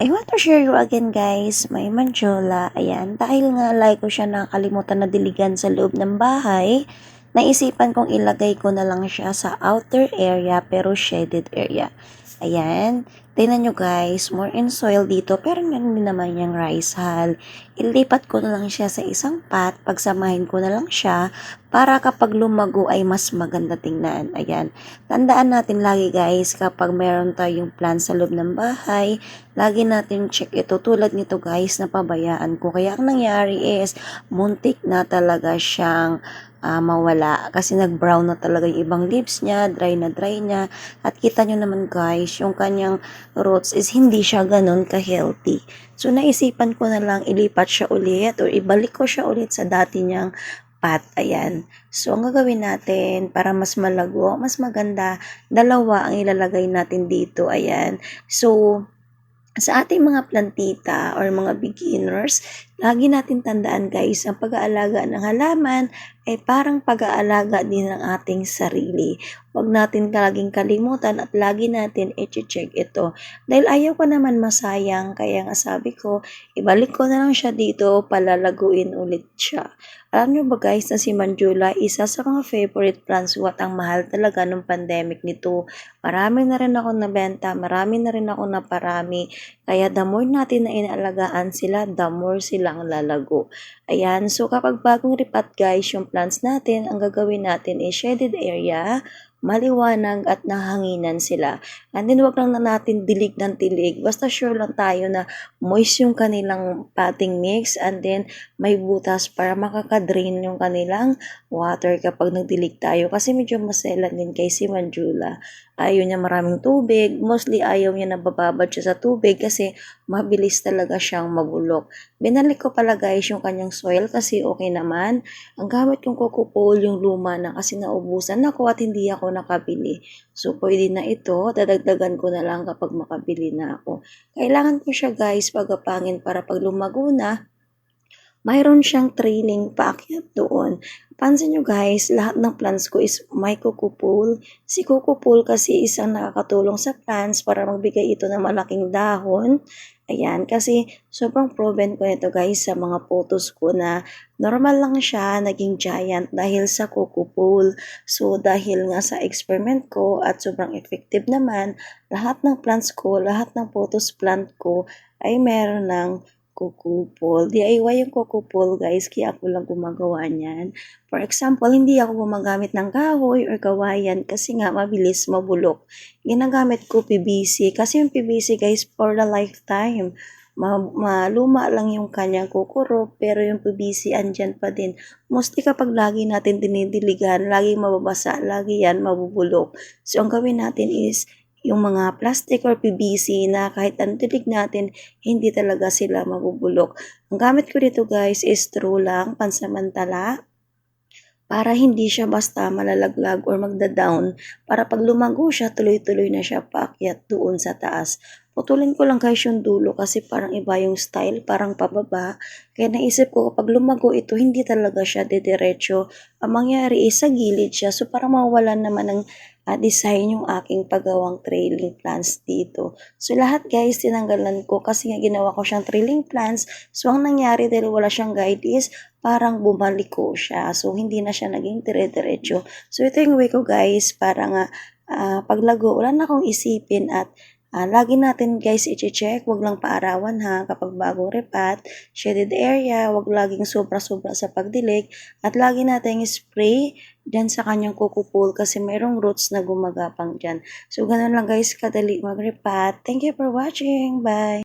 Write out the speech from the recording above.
I want to share you again guys, may mandiola. Ayan, dahil nga like ko siya nakalimutan na diligan sa loob ng bahay, naisipan kong ilagay ko na lang siya sa outer area pero shaded area. Ayan, tingnan nyo guys, more in soil dito pero meron din naman yung rice hull. Ilipat ko na lang siya sa isang pot, pagsamahin ko na lang siya para kapag lumago ay mas maganda tingnan. Ayan, tandaan natin lagi guys kapag meron tayong plant sa loob ng bahay, lagi natin check ito. Tulad nito guys, napabayaan ko. Kaya ang nangyari is, muntik na talaga siyang mawala. Kasi nag-brown na talaga yung ibang leaves niya, dry na dry niya. At kita nyo naman guys, yung kanyang roots is hindi siya ganun ka-healthy. So naisipan ko na lang ilipat siya ulit or ibalik ko siya ulit sa dati niyang pot. Ayan. So ang gagawin natin para mas malago, mas maganda, dalawa ang ilalagay natin dito. Ayan. So sa ating mga plantita or mga beginners, lagi natin tandaan guys, ang pag-aalaga ng halaman ay parang pag-aalaga din ng ating sarili. Huwag natin laging kalimutan at lagi natin i-check ito. Dahil ayaw ko naman masayang, kaya nga sabi ko, ibalik ko na lang siya dito, palalaguin ulit siya. Alam nyo ba guys na si Mandiola, isa sa mga favorite plants at ang mahal talaga nung pandemic nito. Marami na rin ako nabenta, marami na rin ako naparami. Kaya the more natin na inaalagaan sila, the more silang lalago. Ayan, so kapag bagong ripat guys, yung plants natin, ang gagawin natin is shaded area, maliwanag at nahanginan sila. And then wag lang na natin dilig ng dilig. Basta sure lang tayo na moist yung kanilang potting mix and then may butas para makakadrain yung kanilang water kapag nagdilig tayo. Kasi medyo maselan din kay si Mandiola. Ayaw niya maraming tubig. Mostly ayaw niya nabababad siya sa tubig kasi mabilis talaga siyang mabulok. Binalik ko pala guys yung kanyang soil kasi okay naman. Ang gamit kong kukupol yung luma na kasi naubusan ako at hindi ako nakabili. So pwede na ito. Dadagdagan ko na lang kapag makabili na ako. Kailangan ko siya guys pagapangin para pag lumago na, mayroon siyang trailing paakyat doon. Pansin nyo guys, lahat ng plants ko is may kukupul. Si kukupul kasi isang nakakatulong sa plants para magbigay ito ng malaking dahon. Ayan, kasi sobrang proven ko nito guys sa mga photos ko na normal lang siya naging giant dahil sa kukupul. So dahil nga sa experiment ko at sobrang effective naman, lahat ng plants ko, lahat ng photos plant ko ay meron ng kukupol. DIY yung kukupol guys, kaya ako lang gumagawa niyan. For example, hindi ako gumagamit ng kahoy or kawayan kasi nga mabilis mabulok. Ginagamit ko PVC kasi yung PVC guys for the lifetime. Maluma lang yung kanyang kukuro pero yung PVC andyan pa din. Mostly kapag lagi natin dinidiligan, lagi mababasa, lagi yan mabubulok. So ang gawin natin is yung mga plastic or PVC na kahit anong titig natin, hindi talaga sila mabubulok. Ang gamit ko dito guys is straw lang, pansamantala, para hindi siya basta malalaglag or magda-down. Para pag lumago siya, tuloy-tuloy na siya paakyat doon sa taas. Putulin ko lang guys yung dulo kasi parang iba yung style, parang pababa. Kaya naisip ko kapag lumago ito, hindi talaga siya didiretso. Ang mangyari is sa gilid siya. So parang mawalan naman ng design yung aking paggawang trailing plants dito. So lahat guys, tinanggalan ko kasi nga ginawa ko siyang trailing plants. So ang nangyari dahil wala siyang guide is parang bumalik ko siya. So hindi na siya naging dire-diretso. So ito yung way ko guys para nga paglago, wala na akong isipin at lagi natin guys i-check, wag lang paarawan ha kapag bagong repat, shaded area, wag laging sobra-sobra sa pagdilig at lagi natin spray dyan sa kanyang kukupul kasi mayroong roots na gumagapang dyan. So ganun lang guys kadali mag-repat. Thank you for watching. Bye!